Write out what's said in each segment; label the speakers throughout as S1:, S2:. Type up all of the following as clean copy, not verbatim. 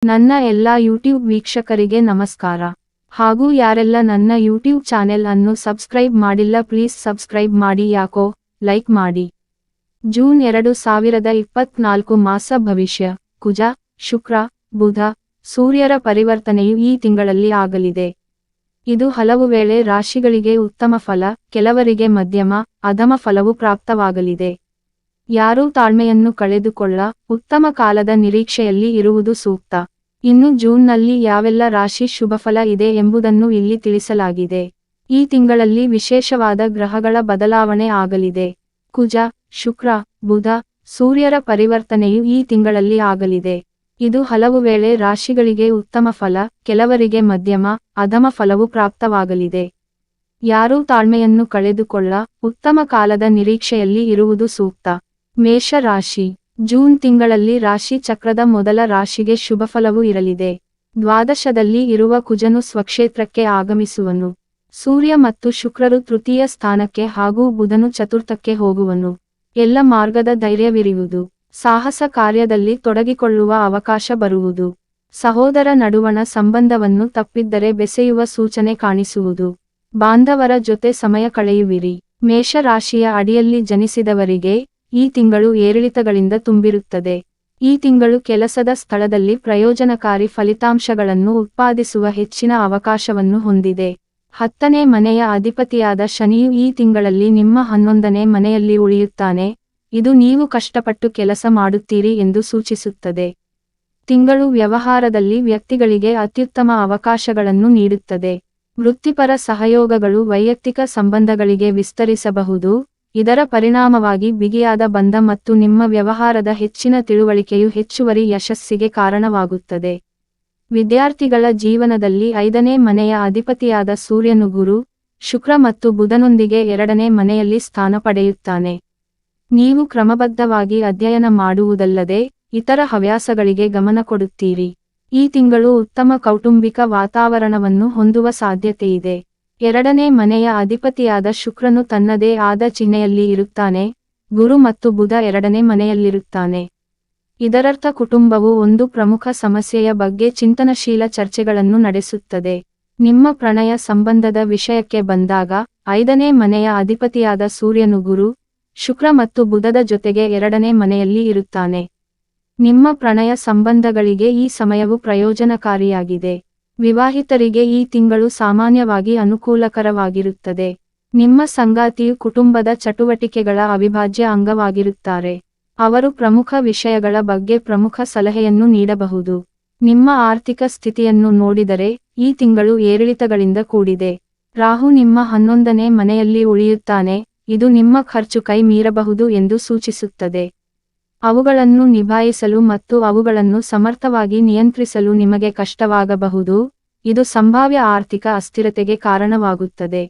S1: ನನ್ನ ಎಲ್ಲಾ ಯೂಟ್ಯೂಬ್ ವೀಕ್ಷಕರಿಗೆ ನಮಸ್ಕಾರ. ಹಾಗೂ ಯಾರೆಲ್ಲ ನನ್ನ ಯೂಟ್ಯೂಬ್ ಚಾನೆಲ್ ಅನ್ನು ಸಬ್ಸ್ಕ್ರೈಬ್ ಮಾಡಿಲ್ಲ ಪ್ಲೀಸ್ ಸಬ್ಸ್ಕ್ರೈಬ್ ಮಾಡಿ ಯಾಕೋ ಲೈಕ್ ಮಾಡಿ. ಜೂನ್ 2024 ಮಾಸ ಭವಿಷ್ಯ. ಕುಜ, ಶುಕ್ರ, ಬುಧ, ಸೂರ್ಯರ ಪರಿವರ್ತನೆಯು ಈ ತಿಂಗಳಲ್ಲಿ ಆಗಲಿದೆ. ಇದು ಹಲವು ವೇಳೆ ರಾಶಿಗಳಿಗೆ ಉತ್ತಮ ಫಲ, ಕೆಲವರಿಗೆ ಮಧ್ಯಮ, ಅಧಮ ಫಲವು ಪ್ರಾಪ್ತವಾಗಲಿದೆ. ಯಾರೂ ತಾಳ್ಮೆಯನ್ನು ಕಳೆದುಕೊಳ್ಳ, ಉತ್ತಮ ಕಾಲದ ನಿರೀಕ್ಷೆಯಲ್ಲಿ ಇರುವುದು ಸೂಕ್ತ. ಇನ್ನು ಜೂನ್ನಲ್ಲಿ ಯಾವೆಲ್ಲ ರಾಶಿ ಶುಭಫಲ ಇದೆ ಎಂಬುದನ್ನು ಇಲ್ಲಿ ತಿಳಿಸಲಾಗಿದೆ. ಈ ತಿಂಗಳಲ್ಲಿ ವಿಶೇಷವಾದ ಗ್ರಹಗಳ ಬದಲಾವಣೆ ಆಗಲಿದೆ. ಕುಜ, ಶುಕ್ರ, ಬುಧ, ಸೂರ್ಯರ ಪರಿವರ್ತನೆಯು ಈ ತಿಂಗಳಲ್ಲಿ ಆಗಲಿದೆ. ಇದು ಹಲವು ವೇಳೆ ರಾಶಿಗಳಿಗೆ ಉತ್ತಮ ಫಲ, ಕೆಲವರಿಗೆ ಮಧ್ಯಮ, ಅಧಮ ಫಲವು ಪ್ರಾಪ್ತವಾಗಲಿದೆ. ಯಾರೂ ತಾಳ್ಮೆಯನ್ನು ಕಳೆದುಕೊಳ್ಳ, ಉತ್ತಮ ಕಾಲದ ನಿರೀಕ್ಷೆಯಲ್ಲಿ ಇರುವುದು ಸೂಕ್ತ. ಮೇಷ ರಾಶಿ. ಜೂನ್ ತಿಂಗಳಲ್ಲಿ ರಾಶಿ ಚಕ್ರದ ಮೊದಲ ರಾಶಿಗೆ ಶುಭಫಲವು ಇರಲಿದೆ. ದ್ವಾದಶದಲ್ಲಿ ಇರುವ ಕುಜನು ಸ್ವಕ್ಷೇತ್ರಕ್ಕೆ ಆಗಮಿಸುವನು. ಸೂರ್ಯ ಮತ್ತು ಶುಕ್ರರು ತೃತೀಯ ಸ್ಥಾನಕ್ಕೆ ಹಾಗೂ ಬುಧನು ಚತುರ್ಥಕ್ಕೆ ಹೋಗುವನು. ಎಲ್ಲ ಮಾರ್ಗದ ಧೈರ್ಯವಿರುವುದು. ಸಾಹಸ ಕಾರ್ಯದಲ್ಲಿ ತೊಡಗಿಕೊಳ್ಳುವ ಅವಕಾಶ ಬರುವುದು. ಸಹೋದರ ನಡುವಣ ಸಂಬಂಧವನ್ನು ತಪ್ಪಿದ್ದರೆ ಬೆಸೆಯುವ ಸೂಚನೆ ಕಾಣಿಸುವುದು. ಬಾಂಧವರ ಜೊತೆ ಸಮಯ ಕಳೆಯುವಿರಿ. ಮೇಷ ರಾಶಿಯ ಅಡಿಯಲ್ಲಿ ಜನಿಸಿದವರಿಗೆ ಈ ತಿಂಗಳು ಏರಿಳಿತಗಳಿಂದ ತುಂಬಿರುತ್ತದೆ. ಈ ತಿಂಗಳು ಕೆಲಸದ ಸ್ಥಳದಲ್ಲಿ ಪ್ರಯೋಜನಕಾರಿ ಫಲಿತಾಂಶಗಳನ್ನು ಉತ್ಪಾದಿಸುವ ಹೆಚ್ಚಿನ ಅವಕಾಶವನ್ನು ಹೊಂದಿದೆ. 10ನೇ ಮನೆಯ ಅಧಿಪತಿಯಾದ ಶನಿಯು ಈ ತಿಂಗಳಲ್ಲಿ ನಿಮ್ಮ 11ನೇ ಮನೆಯಲ್ಲಿ ಉಳಿಯುತ್ತಾನೆ. ಇದು ನೀವು ಕಷ್ಟಪಟ್ಟು ಕೆಲಸ ಮಾಡುತ್ತೀರಿ ಎಂದು ಸೂಚಿಸುತ್ತದೆ. ತಿಂಗಳು ವ್ಯವಹಾರದಲ್ಲಿ ವ್ಯಕ್ತಿಗಳಿಗೆ ಅತ್ಯುತ್ತಮ ಅವಕಾಶಗಳನ್ನು ನೀಡುತ್ತದೆ. ವೃತ್ತಿಪರ ಸಹಯೋಗಗಳು ವೈಯಕ್ತಿಕ ಸಂಬಂಧಗಳಿಗೆ ವಿಸ್ತರಿಸಬಹುದು. ಇದರ ಪರಿಣಾಮವಾಗಿ ಬಿಗಿಯಾದ ಬಂಧ ಮತ್ತು ನಿಮ್ಮ ವ್ಯವಹಾರದ ಹೆಚ್ಚಿನ ತಿಳುವಳಿಕೆಯು ಹೆಚ್ಚುವರಿ ಯಶಸ್ಸಿಗೆ ಕಾರಣವಾಗುತ್ತದೆ. ವಿದ್ಯಾರ್ಥಿಗಳ ಜೀವನದಲ್ಲಿ 5ನೇ ಮನೆಯ ಅಧಿಪತಿಯಾದ ಸೂರ್ಯನು ಗುರು, ಶುಕ್ರ ಮತ್ತು ಬುಧನೊಂದಿಗೆ 2ನೇ ಮನೆಯಲ್ಲಿ ಸ್ಥಾನ ಪಡೆಯುತ್ತಾನೆ. ನೀವು ಕ್ರಮಬದ್ಧವಾಗಿ ಅಧ್ಯಯನ ಮಾಡುವುದಲ್ಲದೆ ಇತರ ಹವ್ಯಾಸಗಳಿಗೆ ಗಮನ ಕೊಡುತ್ತೀರಿ. ಈ ತಿಂಗಳು ಉತ್ತಮ ಕೌಟುಂಬಿಕ ವಾತಾವರಣವನ್ನು ಹೊಂದುವ ಸಾಧ್ಯತೆಯಿದೆ. 2ನೇ ಮನೆಯ ಅಧಿಪತಿಯಾದ ಶುಕ್ರನು ತನ್ನದೇ ಆದ ಚಿಹ್ನೆಯಲ್ಲಿ ಇರುತ್ತಾನೆ. ಗುರು ಮತ್ತು ಬುಧ 2ನೇ ಮನೆಯಲ್ಲಿರುತ್ತಾನೆ. ಇದರರ್ಥ ಕುಟುಂಬವು ಒಂದು ಪ್ರಮುಖ ಸಮಸ್ಯೆಯ ಬಗ್ಗೆ ಚಿಂತನಶೀಲ ಚರ್ಚೆಗಳನ್ನು ನಡೆಸುತ್ತದೆ. ನಿಮ್ಮ ಪ್ರಣಯ ಸಂಬಂಧದ ವಿಷಯಕ್ಕೆ ಬಂದಾಗ 5ನೇ ಮನೆಯ ಅಧಿಪತಿಯಾದ ಸೂರ್ಯನು ಗುರು, ಶುಕ್ರ ಮತ್ತು ಬುಧದ ಜೊತೆಗೆ 2ನೇ ಮನೆಯಲ್ಲಿ ಇರುತ್ತಾನೆ. ನಿಮ್ಮ ಪ್ರಣಯ ಸಂಬಂಧಗಳಿಗೆ ಈ ಸಮಯವು ಪ್ರಯೋಜನಕಾರಿಯಾಗಿದೆ. ವಿವಾಹಿತರಿಗೆ ಈ ತಿಂಗಳು ಸಾಮಾನ್ಯವಾಗಿ ಅನುಕೂಲಕರವಾಗಿರುತ್ತದೆ. ನಿಮ್ಮ ಸಂಗಾತಿಯು ಕುಟುಂಬದ ಚಟುವಟಿಕೆಗಳ ಅವಿಭಾಜ್ಯ ಅಂಗವಾಗಿರುತ್ತಾರೆ. ಅವರು ಪ್ರಮುಖ ವಿಷಯಗಳ ಬಗ್ಗೆ ಪ್ರಮುಖ ಸಲಹೆಯನ್ನು ನೀಡಬಹುದು. ನಿಮ್ಮ ಆರ್ಥಿಕ ಸ್ಥಿತಿಯನ್ನು ನೋಡಿದರೆ ಈ ತಿಂಗಳು ಏರಿಳಿತಗಳಿಂದ ಕೂಡಿದೆ. ರಾಹು ನಿಮ್ಮ 11ನೇ ಮನೆಯಲ್ಲಿ ಉಳಿಯುತ್ತಾನೆ. ಇದು ನಿಮ್ಮ ಖರ್ಚು ಕೈ ಮೀರಬಹುದು ಎಂದು ಸೂಚಿಸುತ್ತದೆ. ಅವುಗಳನ್ನು ನಿಭಾಯಿಸಲು ಮತ್ತು ಅವುಗಳನ್ನು ಸಮರ್ಥವಾಗಿ ನಿಯಂತ್ರಿಸಲು ನಿಮಗೆ ಕಷ್ಟವಾಗಬಹುದು. ಇದು ಸಂಭಾವ್ಯ ಆರ್ಥಿಕ ಅಸ್ಥಿರತೆಗೆ ಕಾರಣವಾಗುತ್ತದೆ.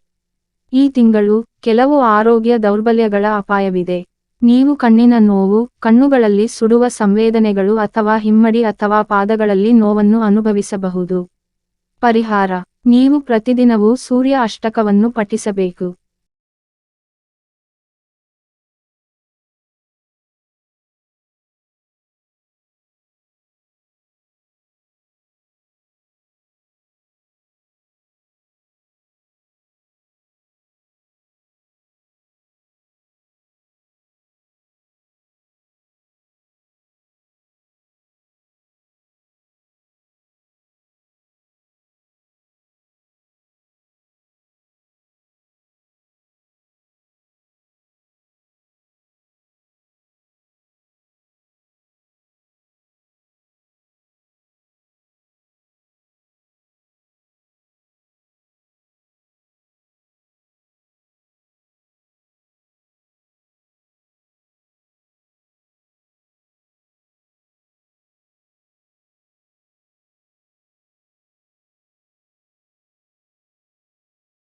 S1: ಈ ತಿಂಗಳು ಕೆಲವು ಆರೋಗ್ಯ ದೌರ್ಬಲ್ಯಗಳ ಅಪಾಯವಿದೆ. ನೀವು ಕಣ್ಣಿನ ನೋವು, ಕಣ್ಣುಗಳಲ್ಲಿ ಸುಡುವ ಸಂವೇದನೆಗಳು ಅಥವಾ ಹಿಮ್ಮಡಿ ಅಥವಾ ಪಾದಗಳಲ್ಲಿ ನೋವನ್ನು ಅನುಭವಿಸಬಹುದು. ಪರಿಹಾರ: ನೀವು ಪ್ರತಿದಿನವೂ ಸೂರ್ಯ ಅಷ್ಟಕವನ್ನು ಪಠಿಸಬೇಕು.